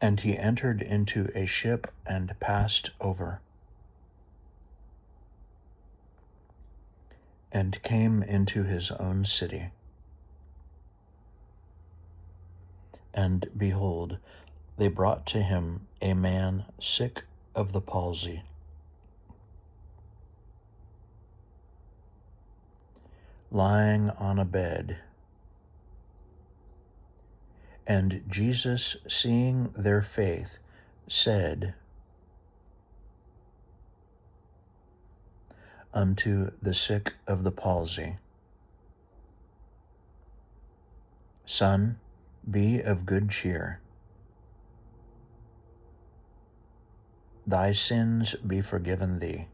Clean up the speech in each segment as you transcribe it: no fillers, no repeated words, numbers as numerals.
And he entered into a ship and passed over, and came into his own city. And behold, they brought to him a man sick of the palsy, lying on a bed. And Jesus, seeing their faith, said unto the sick of the palsy, Son, be of good cheer. Thy sins be forgiven thee.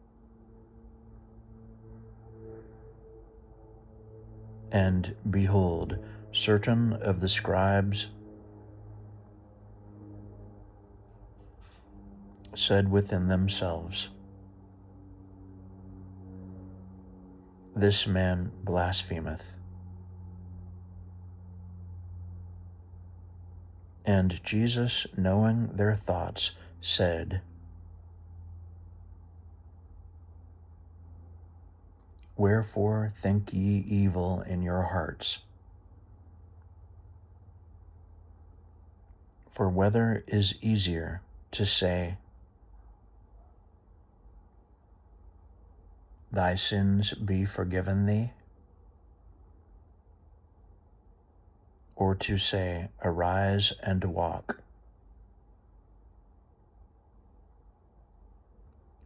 And behold, certain of the scribes said within themselves, This man blasphemeth. And Jesus, knowing their thoughts, said, Wherefore think ye evil in your hearts? For whether is easier to say, Thy sins be forgiven thee, or to say, Arise and walk?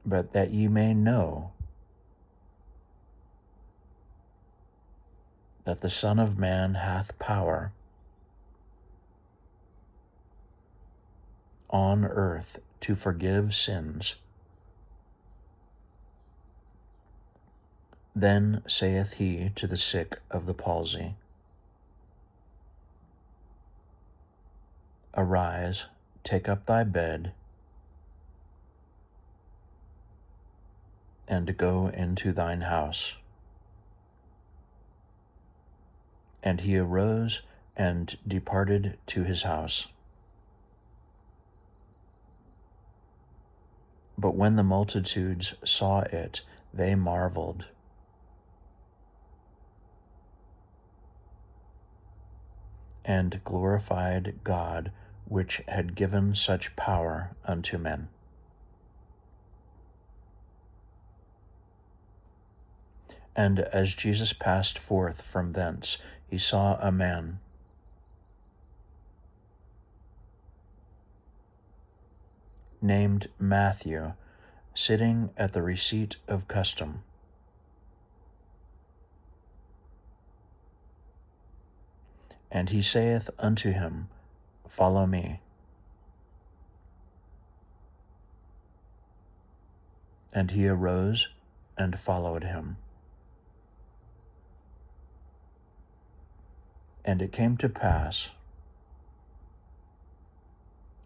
But that ye may know that the Son of Man hath power on earth to forgive sins. Then saith he to the sick of the palsy, Arise, take up thy bed, and go into thine house. And he arose and departed to his house. But when the multitudes saw it, they marveled, and glorified God, which had given such power unto men. And as Jesus passed forth from thence, he saw a man named Matthew sitting at the receipt of custom. And he saith unto him, Follow me. And he arose and followed him. And it came to pass,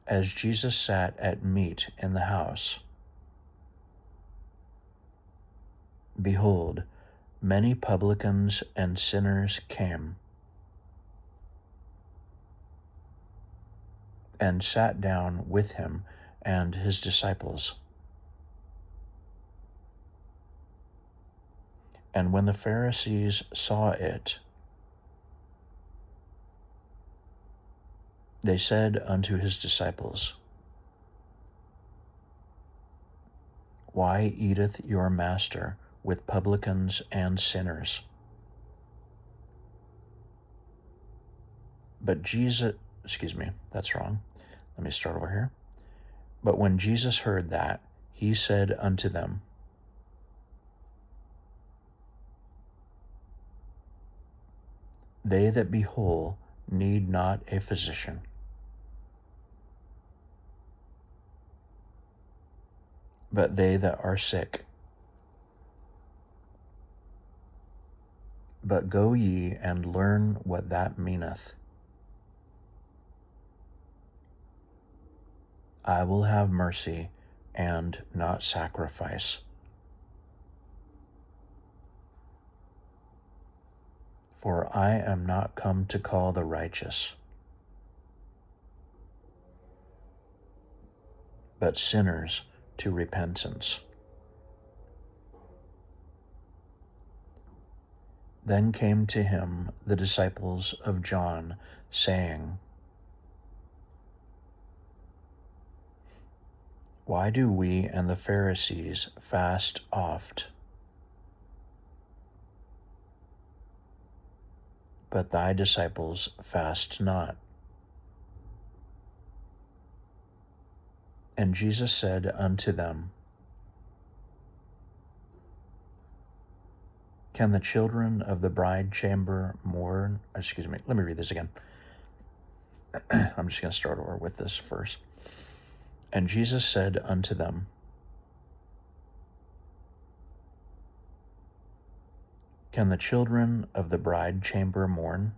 as Jesus sat at meat in the house, behold, many publicans and sinners came, and sat down with him and his disciples. And when the Pharisees saw it, they said unto his disciples, Why eateth your master with publicans and sinners? But Jesus, that's wrong. Let me start over here. But when Jesus heard that, he said unto them, They that be whole need not a physician, but they that are sick. But go ye and learn what that meaneth. I will have mercy and not sacrifice. For I am not come to call the righteous, but sinners to repentance. Then came to him the disciples of John, saying, Why do we and the Pharisees fast oft, but thy disciples fast not? And Jesus said unto them, Can the children of the bride chamber mourn? Excuse me, let me read this again. I'm just going to start over with this first. And Jesus said unto them, Can the children of the bride chamber mourn,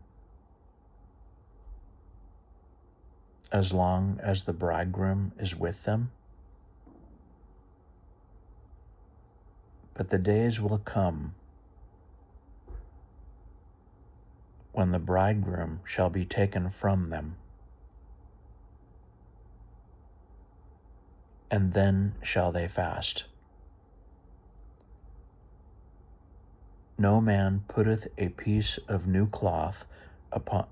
as long as the bridegroom is with them? But the days will come when the bridegroom shall be taken from them, and then shall they fast. No man putteth a piece of new cloth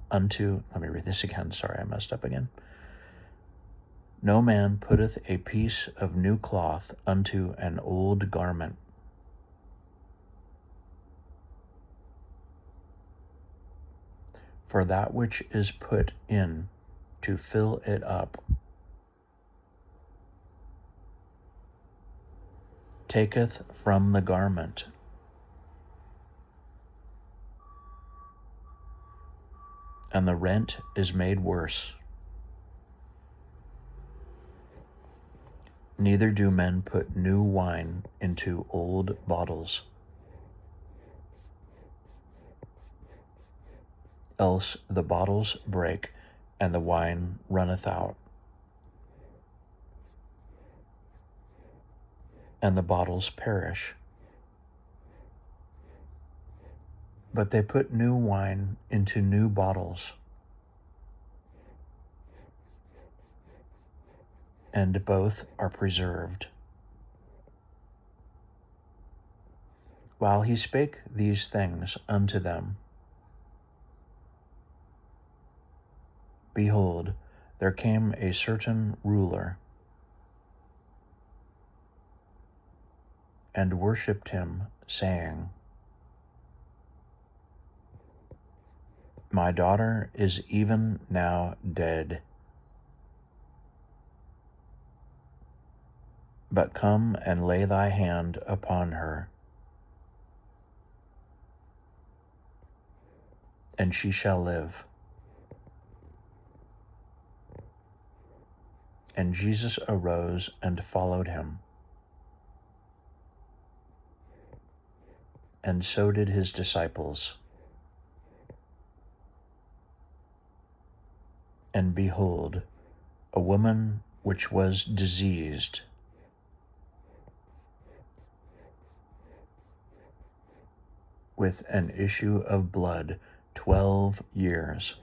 unto, let me read this again, sorry, I messed up again. No man putteth a piece of new cloth unto an old garment. For that which is put in to fill it up taketh from the garment, and the rent is made worse. Neither do men put new wine into old bottles, else the bottles break, and the wine runneth out, and the bottles perish. But they put new wine into new bottles, and both are preserved. While he spake these things unto them, behold, there came a certain ruler, and worshipped him, saying, My daughter is even now dead, but come and lay thy hand upon her, and she shall live. And Jesus arose and followed him, and so did his disciples. And behold, a woman which was diseased with an issue of blood 12 years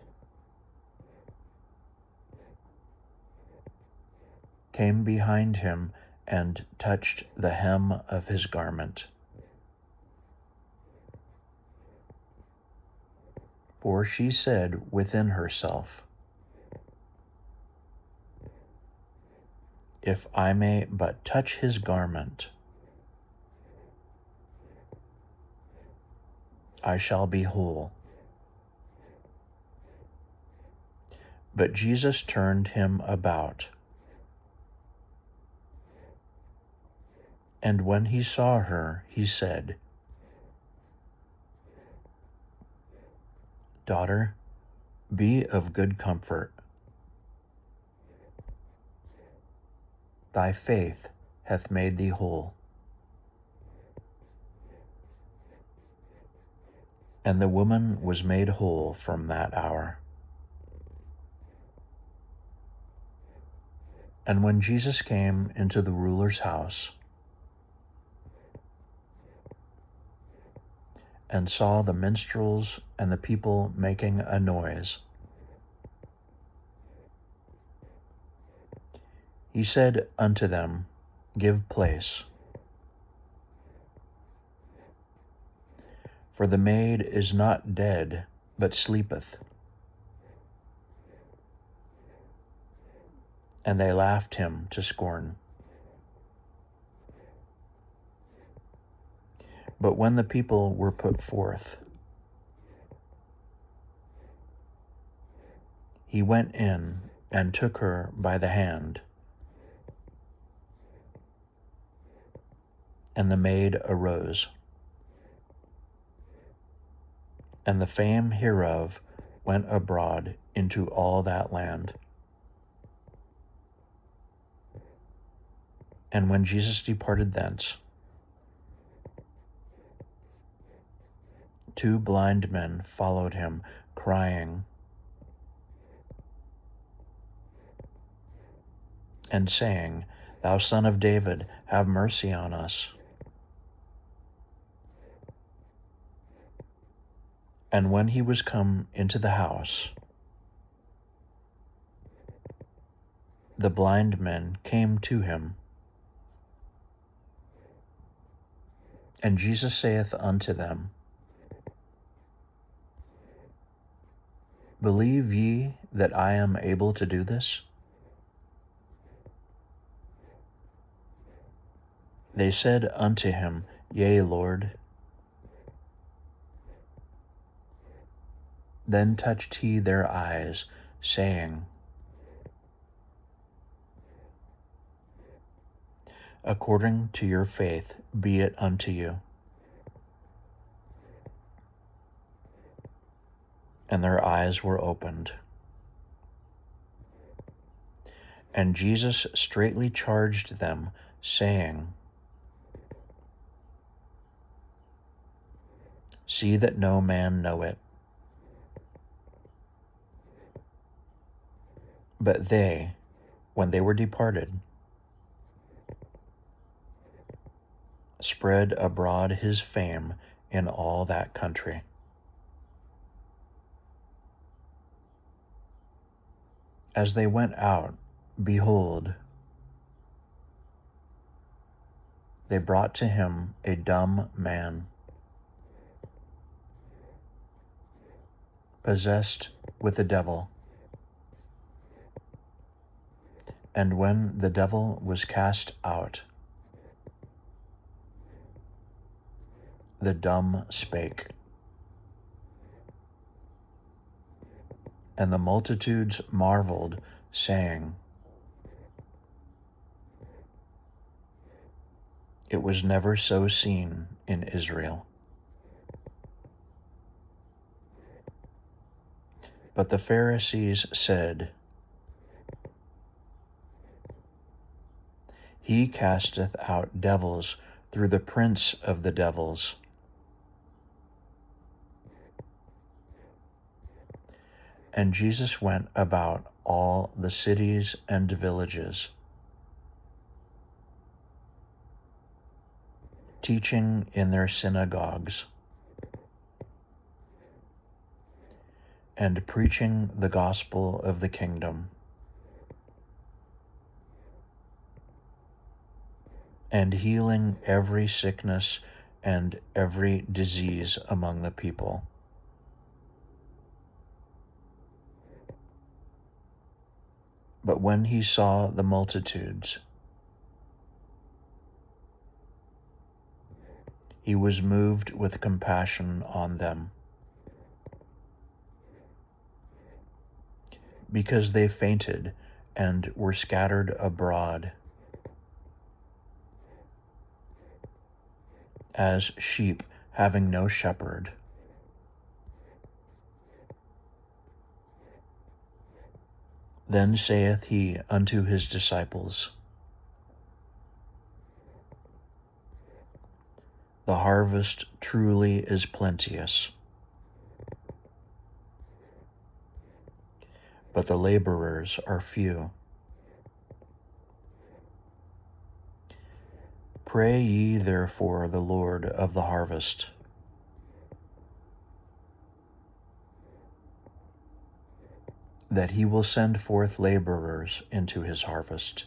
came behind him and touched the hem of his garment. For she said within herself, If I may but touch his garment, I shall be whole. But Jesus turned him about, and when he saw her, he said, Daughter, be of good comfort. Thy faith hath made thee whole. And the woman was made whole from that hour. And when Jesus came into the ruler's house, and saw the minstrels and the people making a noise, He said unto them, Give place, for the maid is not dead, but sleepeth. And they laughed him to scorn. But when the people were put forth, he went in and took her by the hand, and the maid arose. And the fame hereof went abroad into all that land. And when Jesus departed thence, 2 blind men followed him, crying and saying, Thou Son of David, have mercy on us. And when he was come into the house, the blind men came to him. And Jesus saith unto them, Believe ye that I am able to do this? They said unto him, Yea, Lord. Then touched he their eyes, saying, According to your faith be it unto you. And their eyes were opened. And Jesus straitly charged them, saying, See that no man know it. But they, when they were departed, spread abroad his fame in all that country. As they went out, behold, they brought to him a dumb man, possessed with the devil. And when the devil was cast out, the dumb spake. And the multitudes marveled, saying, It was never so seen in Israel. But the Pharisees said, He casteth out devils through the prince of the devils. And Jesus went about all the cities and villages, teaching in their synagogues, and preaching the gospel of the kingdom, and healing every sickness and every disease among the people. But when he saw the multitudes, he was moved with compassion on them, because they fainted and were scattered abroad, as sheep having no shepherd. Then saith he unto his disciples, The harvest truly is plenteous, but the laborers are few. Pray ye therefore the Lord of the harvest, that he will send forth laborers into his harvest.